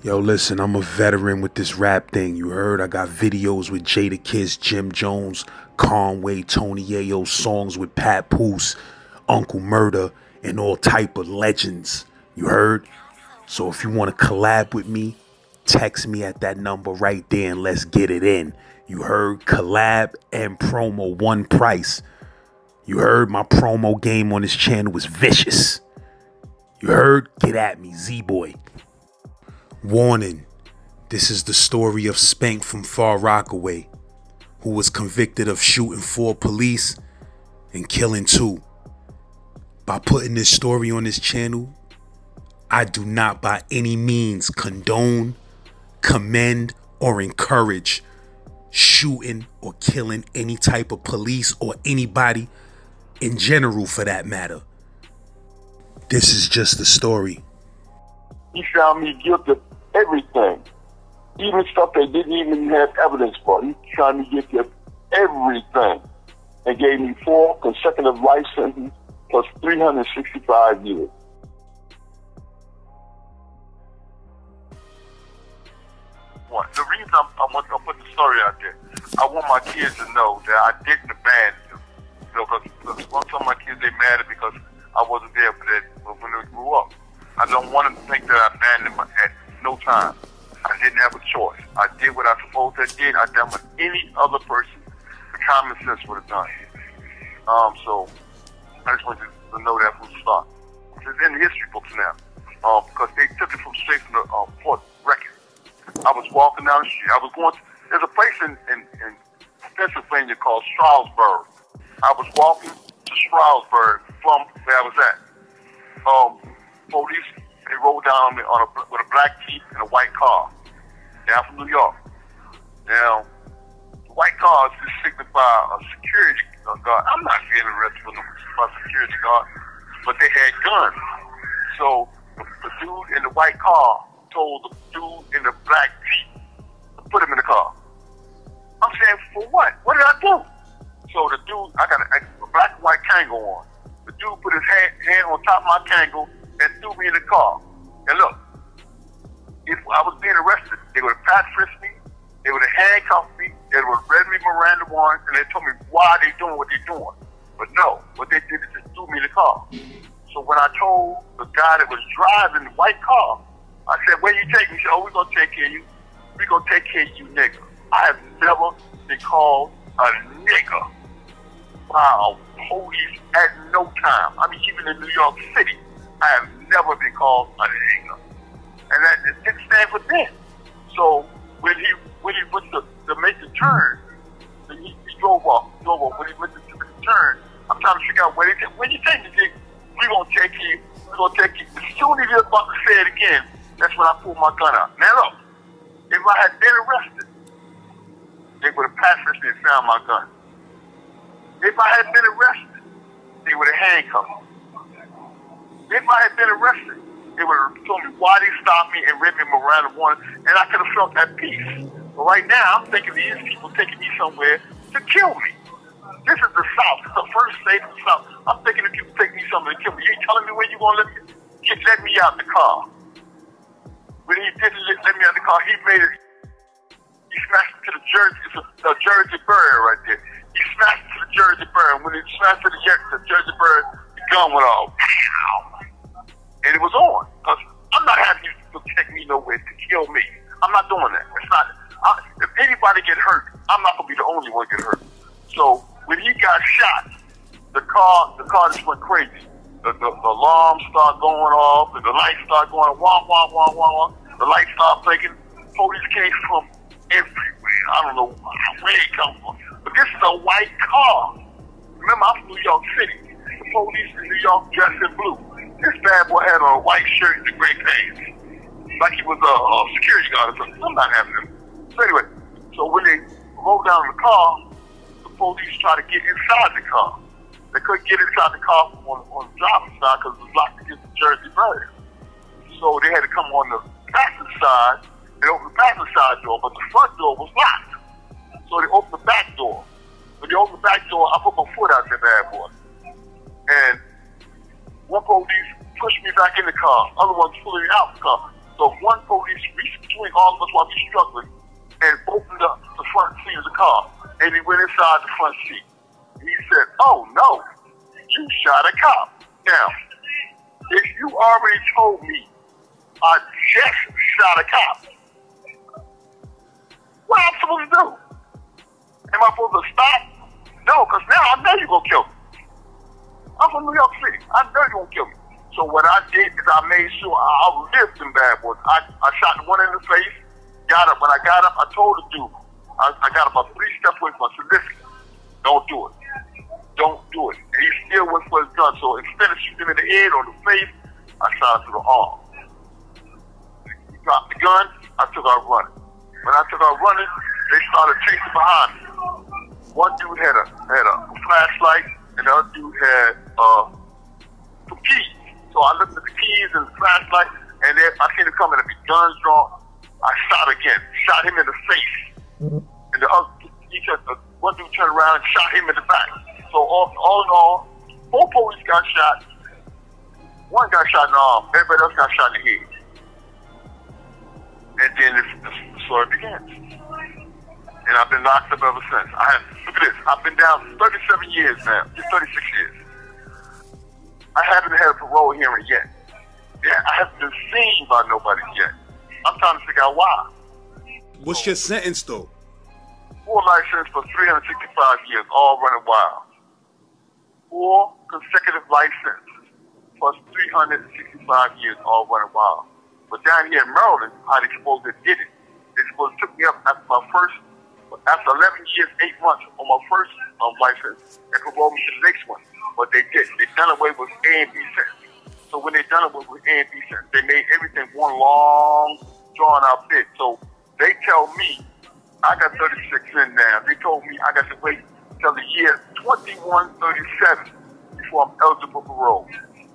Yo, listen, I'm a veteran with this rap thing, you heard? I got videos with Jada Kiss, Jim Jones, Conway, Tony Ayo, songs with Pat Poose, Uncle Murder, and all type of legends, you heard? So if you want to collab with me, text me at that number right there and let's get it in. You heard? Collab and promo, one price. You heard? My promo game on this channel is vicious. You heard? Get at me, Z-Boy. Warning, this is the story of SPANK from ROCKWAY, who was convicted of shooting 4 police and killing 2. By putting this story on this channel, I do not by any means condone, commend, or encourage shooting or killing any type of police or anybody in general for that matter. This is just a story. He found me guilty of everything, even stuff they didn't even have evidence for. He found me guilty of everything and gave me 4 consecutive life sentences plus 365 years. The reason I'm putting the story out there, I want my kids to know that I didn't abandon them. Because some of my kids, they mad because I wasn't there for that when they grew up. I don't want them to think that I abandoned them at no time. I didn't have a choice. I did what I supposed to did. I done what any other person with common sense would have done. So I just want you to know that from the start. It's in the history books now. Because they took it from straight from the court record. I was walking down the street. I was going to, there's a place in Pennsylvania called Stroudsburg. I was walking to Stroudsburg from where I was at. Police, they rolled down on me with a black Jeep and a white car. Down from New York. Now, the white car is signify a security guard. I'm not getting arrested for a security guard, but they had guns. So the dude in the white car told the dude in the black Jeep to put him in the car. I'm saying, for what? What did I do? So the dude, I got a black and white Kangol on. The dude put his hand on top of my Kangol and threw me in the car. And look, if I was being arrested, they would have pat frisked me, they would have handcuffed me, they would have read me Miranda warrants, and they told me why they doing what they're doing. But no, what they did is just threw me in the car. So when I told the guy that was driving the white car, I said, where you taking me? He said, oh, we're going to take care of you. We're going to take care of you, nigga. I have never been called a nigger by a police at no time. I mean, even in New York City, I have never been called a nigger. And that didn't stand for that. So when he went to make the turn, he drove off. When he went to make the turn, I'm trying to figure out where you take me, we're going to take you. We're going to take you. As soon as he's about to say it again, that's when I pulled my gun out. Now look, if I had been arrested, they would have passed me and found my gun. If I had been arrested, they would have handcuffed me. If I had been arrested, they would have told me why they stopped me and read me Miranda warrants, and I could have felt at peace. But right now, I'm thinking these people taking me somewhere to kill me. This is the South. It's the first state of the South. I'm thinking if you take me somewhere to kill me, you ain't telling me where you going to let me out the car. When he didn't let me out the car, he made it. He smashed it to the Jersey. It's a Jersey bird right there. He smashed it to the Jersey bird. When he smashed it to the Jersey bird, the gun went off. And it was on. Because I'm not having you to take me nowhere to kill me. I'm not doing that. It's not. If anybody get hurt, I'm not going to be the only one get hurt. So when he got shot, the car just went crazy. The alarms start going off, and the lights start going wah, wah, wah, wah, wah. The lights start blinking. Police came from everywhere. I don't know where they come from. But this is a white car. Remember, I'm from New York City. The police in New York dressed in blue. This bad boy had on a white shirt and a gray pants. Like he was a security guard or something. I'm not having him. So anyway, so when they rolled down the car, the police tried to get inside the car. They couldn't get inside the car on the driver's side because it was locked against the Jersey bird. So they had to come on the passenger side and open the passenger side door, but the front door was locked. So they opened the back door. When they opened the back door, I put my foot out there, bad boy. And one police pushed me back in the car, other one's pulling me out the car. So one police reached all of us while we struggling, and opened up the front seat of the car. And he went inside the front seat. He said, "Oh no, you shot a cop." Now, if you already told me I just shot a cop, what am I supposed to do? Am I supposed to stop? No, because now I know you're going to kill me. I'm from New York City. I know you're going to kill me. So what I did is I made sure I outlived them bad boys. I shot one in the face, got up. When I got up, I told the dude, I got about 3 steps away from him. I said, "Listen, don't do it. Don't do it." And he still went for his gun. So instead of shooting him in the head or the face, I shot him through the arm. He dropped the gun, I took out running. When I took out running, they started chasing behind me. One dude had a flashlight, and the other dude had some keys. So I looked at the keys and the flashlight, and I seen them coming at me, guns drawn. I shot again, shot him in the face. And the other, one dude turned around and shot him in the back. So all in all, 4 police got shot. 1 got shot in the arm. Everybody else got shot in the head. And then the story begins. And I've been locked up ever since. Look at this. I've been down 37 years now. It's 36 years. I haven't had a parole hearing yet. Yeah, I haven't been seen by nobody yet. I'm trying to figure out why. What's your sentence, though? 4 life sentences for 365 years, all running wild. 4 consecutive life sentences plus 365 years, all running wild. But down here in Maryland, how they supposed to did it? They supposed to took me up after 11 years, 8 months on my first license and paroled me to the next one. But they did. They done away with A and B sentence. So when they done away with A and B sentence, they made everything one long, drawn out bit. So they tell me I got 36 in now. They told me I got to wait till the year 2137 before I'm eligible for parole.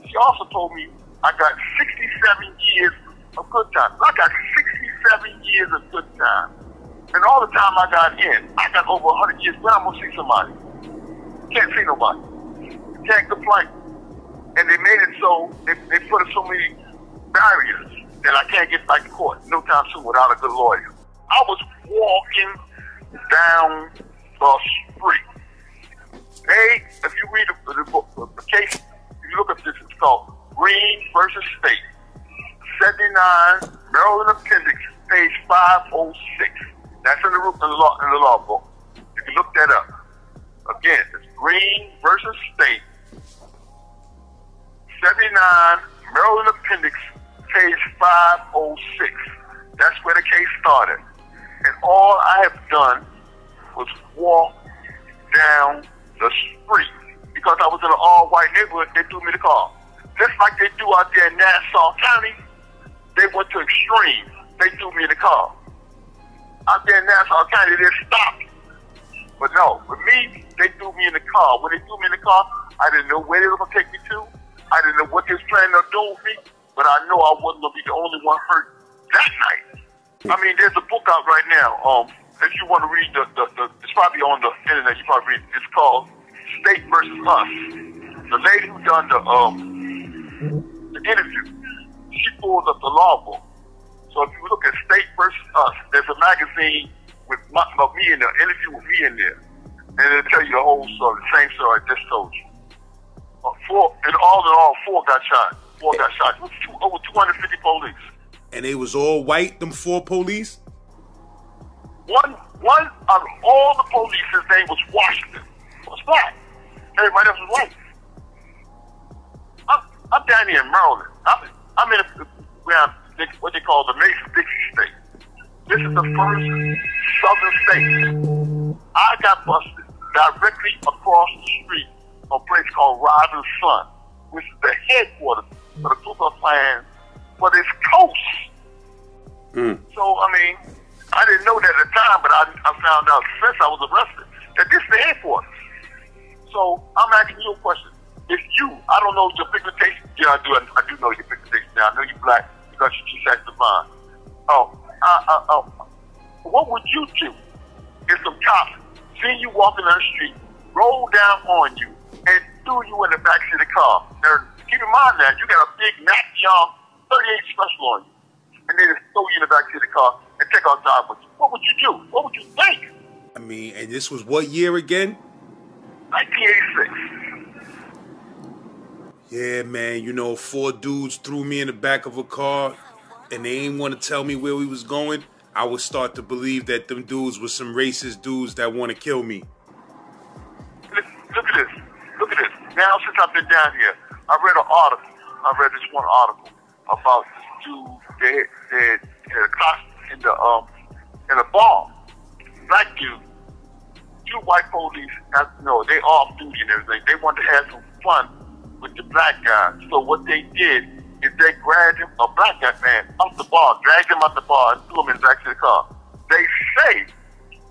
She also told me I got 67 years of good time. I got 67 years of good time. And all the time I got in, I got over 100 years. When I'm going to see somebody? Can't see nobody. Can't complain. And they made it so, they put up so many barriers that I can't get back to court no time soon without a good lawyer. I was walking down the street. If you read the book, the case, if you look at this, it's called Green versus State. 79, Maryland Appendix, page 506. That's in the law book. You can look that up. Again, it's Green versus State. 79, Maryland Appendix, page 506. That's where the case started. And all I have done was walk down the street. Because I was in an all-white neighborhood, they threw me the car. Just like they do out there in Nassau County, they went to extreme. They threw me in the car. Out there in Nassau County, they stopped. But no, with me, they threw me in the car. When they threw me in the car, I didn't know where they were going to take me to. I didn't know what they was planning on doing with me. But I know I wasn't going to be the only one hurt that night. I mean, there's a book out right now. If you want to read it's probably on the internet. You probably read it. It's called State versus Us. The lady who done the interview, she pulled up the law book. So if you look at State versus Us, there's a magazine with me in there, interview with me in there, and it'll tell you the whole story, the same story I just told you. In all, 4 got shot. 4 got shot. Over 250 police. And they was all white, them 4 police? One out of all the police, his name was Washington. It was black. Everybody else was white. I'm down here in Maryland. I'm in what they call the Mason-Dixie state. This is the first southern state. I got busted directly across the street from a place called Rising Sun, which is the headquarters for the Ku Klux Klan for this coast. So, I mean, I didn't know that at the time, but I found out since I was arrested that this is the headquarters. So, I'm asking you a question. If I don't know your pigmentation. Yeah, I do know your pigmentation now. I know you're black because you just asked the bond. What would you do if some cops see you walking down the street, roll down on you, and threw you in the backseat of the car? Now, keep in mind that you got a big Mac Young 38 special on you. and they just throw you in the back of the car and take off driving with you. What would you do? What would you think? I mean, and this was what year again? 1986. Yeah, man, you know, 4 dudes threw me in the back of a car and they ain't want to tell me where we was going. I would start to believe that them dudes were some racist dudes that want to kill me. Look at this. Look at this. Now, since I've been down here, I read an article. I read this one article about this dude. They had a class in a bar. Black dude. 2 white police, they off duty and everything. They wanted to have some fun with the black guy. So what they did is they grabbed him, a black guy man, off the bar, dragged him out the bar, and threw him in the back of the car. They say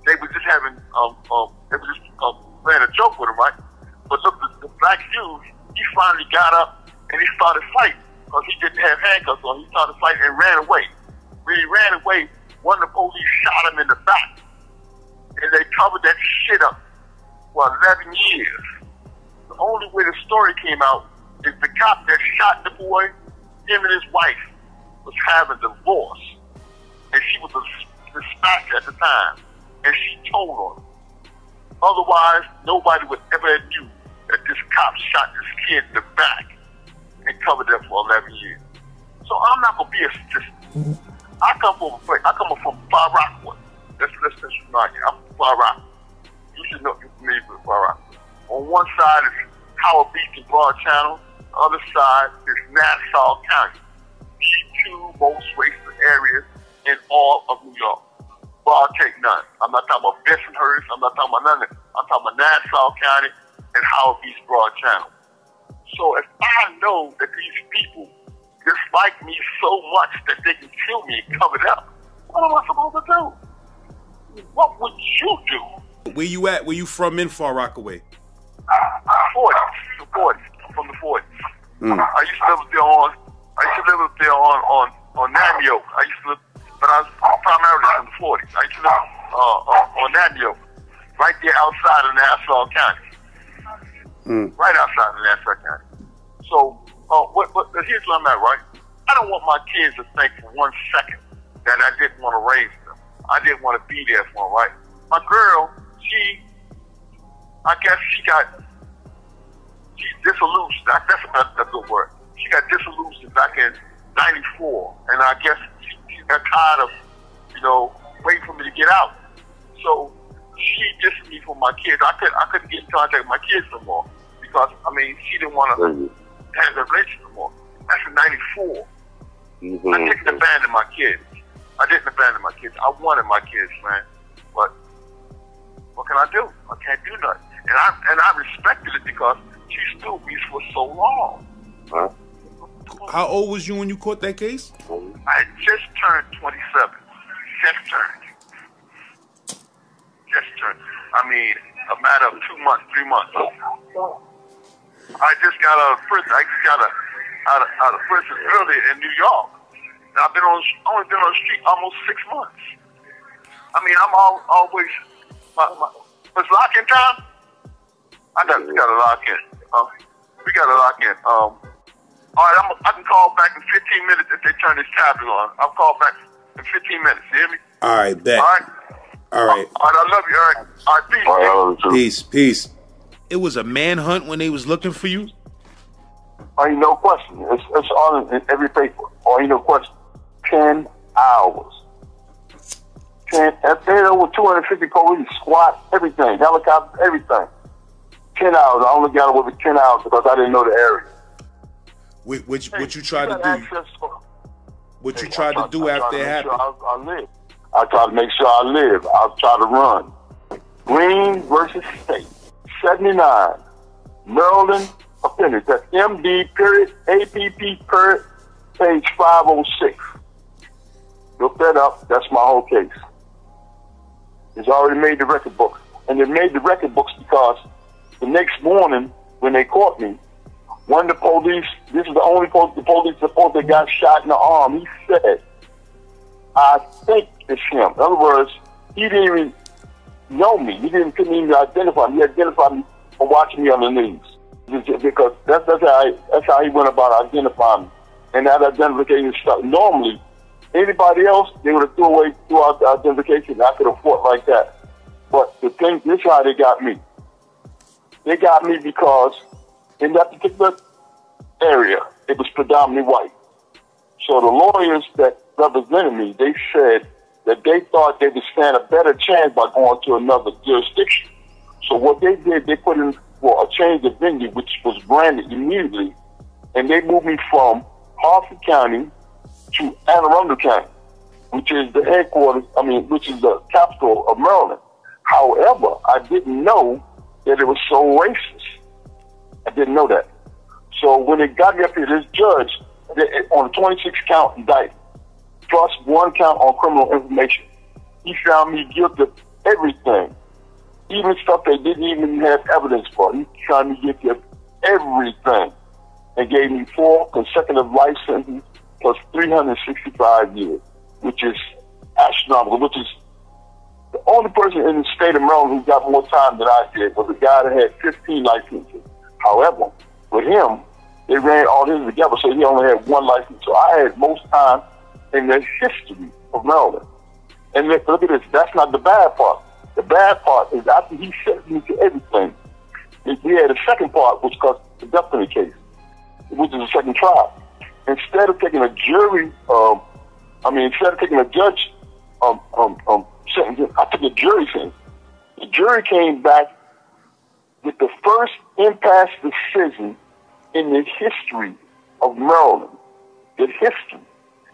they were just having, playing a joke with him, right? But look, the black dude, he finally got up and he started fighting because he didn't have handcuffs on. He started fighting and ran away. When he ran away, one of the police shot him in the back. And they covered that shit up for 11 years. The only way the story came out is the cop that shot the boy, him and his wife was having a divorce. And she was a dispatch at the time. And she told on him. Otherwise, nobody would ever have knew that this cop shot this kid in the back and covered that for 11 years. So I'm not going to be a statistic. I come from Far Rockaway. Let's remind you. I'm from Far Rock. You should know you're familiar with Far Rock. On one side is Howard Beach and Broad Channel. The other side is Nassau County. The 2 most racist areas in all of New York. Well, I'll take none. I'm not talking about Bensonhurst. I'm not talking about none of it. I'm talking about Nassau County and Howard Beach Broad Channel. So if I know that these people dislike me so much that they can kill me and cover it up, what am I supposed to do? What would you do? Where you at? Where you from in Far Rockaway? 40's. The 40's. I'm from the 40's. I used to live up there on Namio. But I was primarily from the 40's. I used to live on Namio, right there outside of Nassau County. Right outside of Nassau County. So, here's where I'm at, right? I don't want my kids to think for 1 second that I didn't want to raise them. I didn't want to be there for them, right? My girl, I guess she's disillusioned. That's a good word. She got disillusioned back in '94, and I guess she got tired of, waiting for me to get out. So she dissed me for my kids. I couldn't get in contact with my kids no more because she didn't want to have a relationship no more. That's in '94. I didn't abandon my kids. I wanted my kids, man. But what can I do? I can't do nothing. And I respected it because she stood me for so long. How old was you when you caught that case? I just turned 27. Just turned. A matter of 2 months, 3 months. I just got out of prison. Out of prison earlier in New York. And I've only been on the street almost 6 months. I'm always was lock-in time? We got to lock in. All right, I can call back in 15 minutes if they turn this tablet on. I'll call back in 15 minutes. You hear me? All right, bet. All right. All right. I love you, Eric. All right, Peace. It was a manhunt when they was looking for you? Ain't no question. It's on in every paper. Ain't no question. 10 hours. They had over 250 police, squad, everything, helicopter, everything. 10 hours. I only got away with 10 hours because I didn't know the area. What you tried to do? What you tried to do after it happened? I tried to make sure I live. I tried to run. Green versus State. 79. Maryland Appendix. That's MD.APP. Page 506. Look that up. That's my whole case. It's already made the record books. And they made the record books because the next morning when they caught me, one of the police, this is the only police report that got shot in the arm. He said, I think it's him. In other words, he didn't even know me. Couldn't even identify me. He identified me for watching me on the news. Because that's how he went about identifying me. And that identification stuff. Normally, Anybody else, they would have threw out the identification. I could have fought like that. But the thing, this is how they got me. They got me because in that particular area, it was predominantly white. So the lawyers that represented me, they said that they thought they would stand a better chance by going to another jurisdiction. So what they did, they put in for a change of venue, which was granted immediately, and they moved me from Harford County to Anne Arundel County, which is the headquarters, which is the capital of Maryland. However, I didn't know that it was so racist. I didn't know that. So when it got me up here, this judge, on a 26-count indictment, plus 1 count on criminal information, he found me guilty of everything, even stuff they didn't even have evidence for. He found me guilty of everything and gave me 4 consecutive life sentences plus 365 years, which is astronomical, which is the only person in the state of Maryland who got more time than I did was a guy that had 15 life sentences. However, with him, they ran all this together, so he only had 1 license. So I had most time in the history of Maryland. And look at this, that's not the bad part. The bad part is after he sentenced me to everything, we had a second part, which was the death penalty case, which is a second trial. Instead of taking a jury, instead of taking a judge sentence, I took a jury sentence. The jury came back with the first impasse decision in the history of Maryland. The history.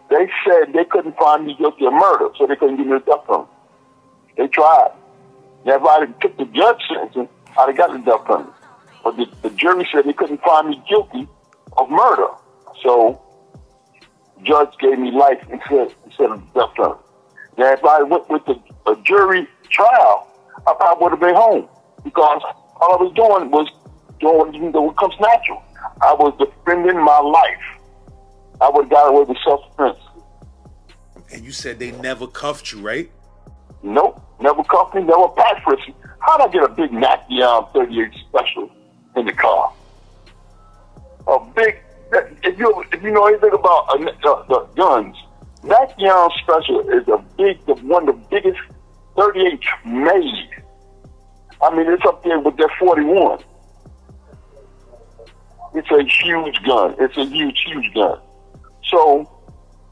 They said they couldn't find me guilty of murder, so they couldn't give me the death penalty. They tried. Now, if I took the judge sentence, I'd have got the death penalty. But the jury said they couldn't find me guilty of murder. So the judge gave me life instead of death penalty. Now, if I went with a jury trial, I probably would have been home because all I was doing was doing what comes natural. I was defending my life. I would have got away with self-defense. And you said they never cuffed you, right? Nope, never cuffed me, never pat frisked me. How'd I get a big Nakion 38 special in the car? A big, if you know anything about the guns, Nakion special is one of the biggest 38 made. It's up there with that 41. It's a huge gun. It's a huge, huge gun. So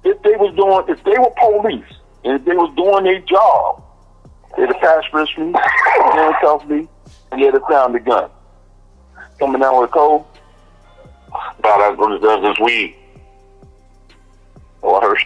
if they were police and if they was doing their job, they'd have passed frisked me, handcuffed me, and they'd have found the gun. Coming down with a cold. That's weed. Oh, I heard.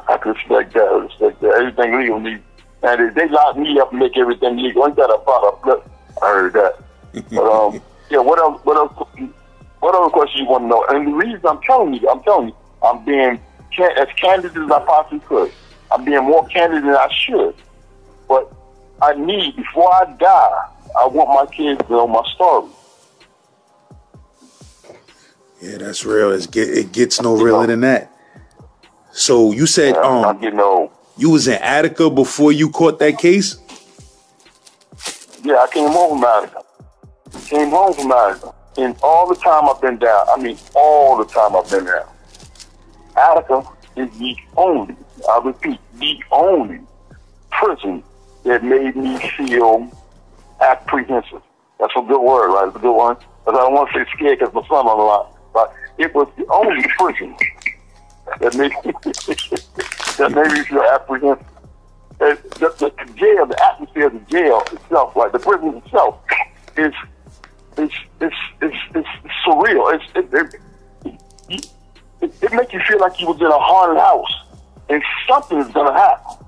I can respect that. Everything legal needs. And they lock me up and make everything legal. Ain't that a product? I heard that. But yeah. What else? What other questions you want to know? And the reason I'm telling you, I'm being as candid as I possibly could. I'm being more candid than I should. But before I die, I want my kids to know my story. Yeah, that's real. It gets no realer than that. So you said I'm getting old. You was in Attica before you caught that case? Yeah, I came home from Attica. And all the time I've been down, all the time I've been down, Attica is the only, I repeat, the only prison that made me feel apprehensive. That's a good word, right? It's a good one. But I don't want to say scared because my son on the line. But it was the only prison that made me feel apprehensive. The jail, the atmosphere of the jail itself, like the prison itself, is surreal. It makes you feel like you was in a haunted house and something is gonna happen,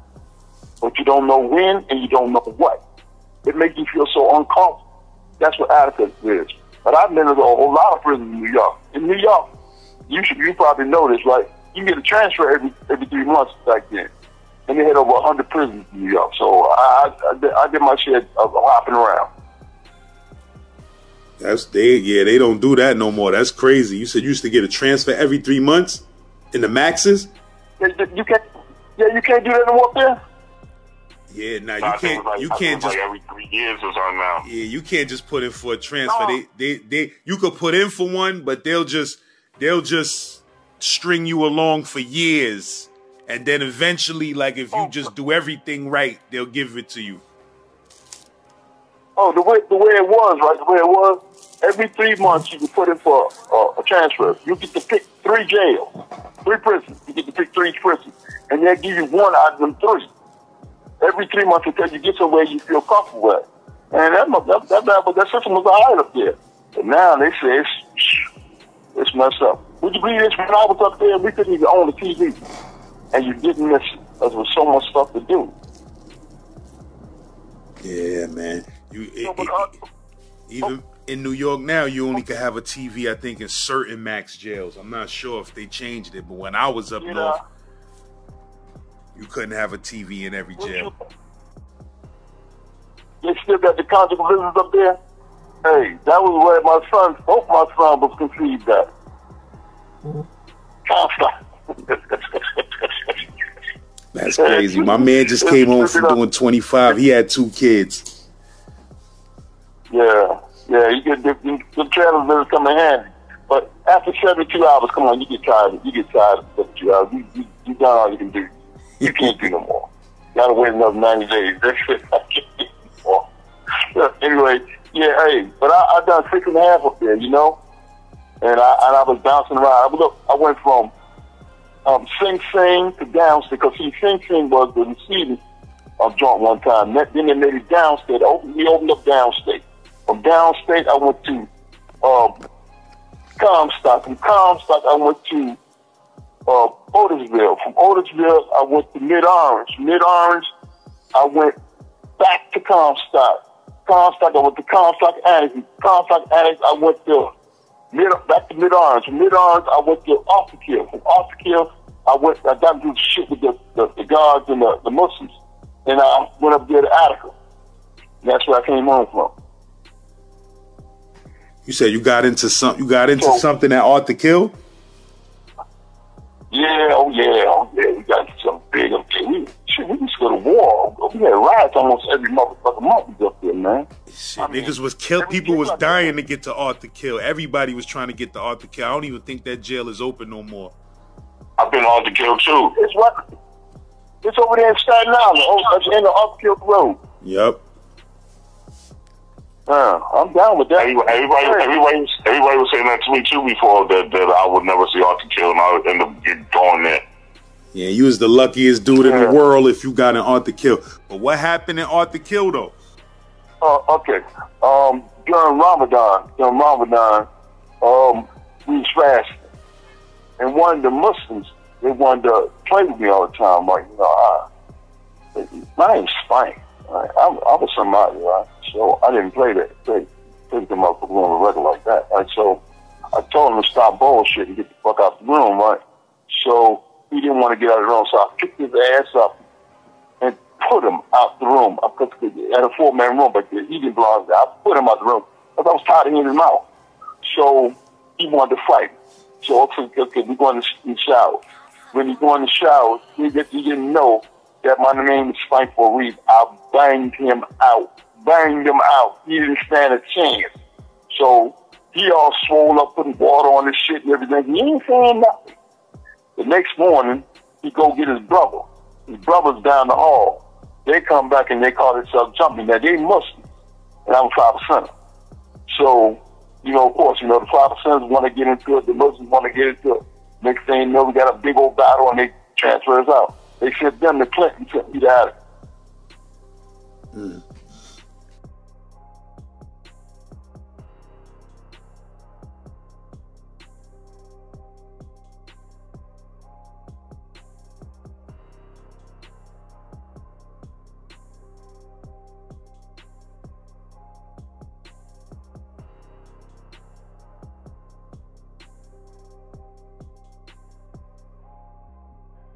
but you don't know when and you don't know what. It makes you feel so uncomfortable. That's what Attica is. But I've been to a whole lot of prisons in New York. In New York, you probably know this, right? You get a transfer every 3 months back then. And they had over 100 prisons in New York. So I did my share of hopping around. They don't do that no more. That's crazy. You said you used to get a transfer every 3 months in the maxes? You can't do that no more up there? Yeah, you can't just every 3 years or something now. Yeah, you can't just put in for a transfer. No. They you could put in for one, but they'll just string you along for years, and then eventually, like if you just do everything right, they'll give it to you. Oh, the way it was, right? The way it was, every 3 months you can put in for a transfer. You get to pick 3 jails, 3 prisons. You get to pick 3 prisons, and they'll give you one out of them 3. Every 3 months until you get somewhere you feel comfortable with. And that system was all right up there. But now they say it's messed up. Would you believe this? When I was up there, we couldn't even own the TV. And you didn't miss it because there was so much stuff to do. Yeah, man. Even in New York now, you only can have a TV, I think, in certain max jails. I'm not sure if they changed it, but when I was up north, you couldn't have a TV in every jail. They still got the conjugal visitors up there? Hey, that was where both my sons was conceived at. That's crazy. My man just came home from doing 25. He had 2 kids. Yeah, you get the travel visitors come in handy. But after 72 hours, come on, you get tired. You get tired of 72 hours. You done all you can do. You can't do no more. You gotta wait another 90 days. That's it. I can't do no more. Anyway, yeah, hey, but I done 6.5 up there, you know? And I was bouncing around. I went from Sing Sing to Downstate, because Sing Sing was the receiving joint one time. Then they made it Downstate. We opened up Downstate. From Downstate, I went to Comstock. From Comstock, I went to Otisville. From Otisville, I went to Mid-Orange. Mid-Orange, I went back to Comstock. Comstock, I went to Comstock Annex. Comstock Annex, I went to back to Mid-Orange. From Mid-Orange, I went to Arthurkill. From Arthurkill, I got into the shit with the guards and the Muslims. And I went up there to Attica. And that's where I came home from. You said you got into something at Arthurkill? Yeah, we got something big up there. We used to go to war. We had riots almost every motherfucking month up there, man. Shit, niggas was killed. People was dying to get to Arthurkill. Everybody was trying to get to Arthurkill. I don't even think that jail is open no more. I've been to Arthurkill too. It's over there in Staten Island, at the end of Arthurkill Road. Yep. I'm down with that. Everybody was saying that to me too before, that I would never see Arthurkill, and I would end up going there. Yeah, you was the luckiest dude in the world if you got in Arthurkill. But what happened in Arthurkill though? Okay. During Ramadan, we was fasting, and one of the Muslims, they wanted to play with me all the time. Like, you know, my name's Spank. I was somebody, right? So I didn't play them up for going a record like that. Right? So I told him to stop bullshit and get the fuck out the room, right? So he didn't want to get out of the room, so I picked his ass up and put him out the room. I put at a 4-man room, but he didn't belong there. I put him out the room because I was tired of hearing his mouth. So he wanted to fight. So okay, we're going to the shower. When you go in the shower, he didn't know that my name is Spank for a reason. I banged him out. He didn't stand a chance. So he all swole up, putting water on his shit and everything. He ain't saying nothing. The next morning, he go get his brother. His brother's down the hall. They come back and they call themselves jumping. Now, they Muslims, and I'm a 5%. So, you know, of course, you know, the 5% want to get into it. The Muslims want to get into it. Next thing you know, we got a big old battle, and they transfer us out. They sent them to Clinton, sent me to Attica.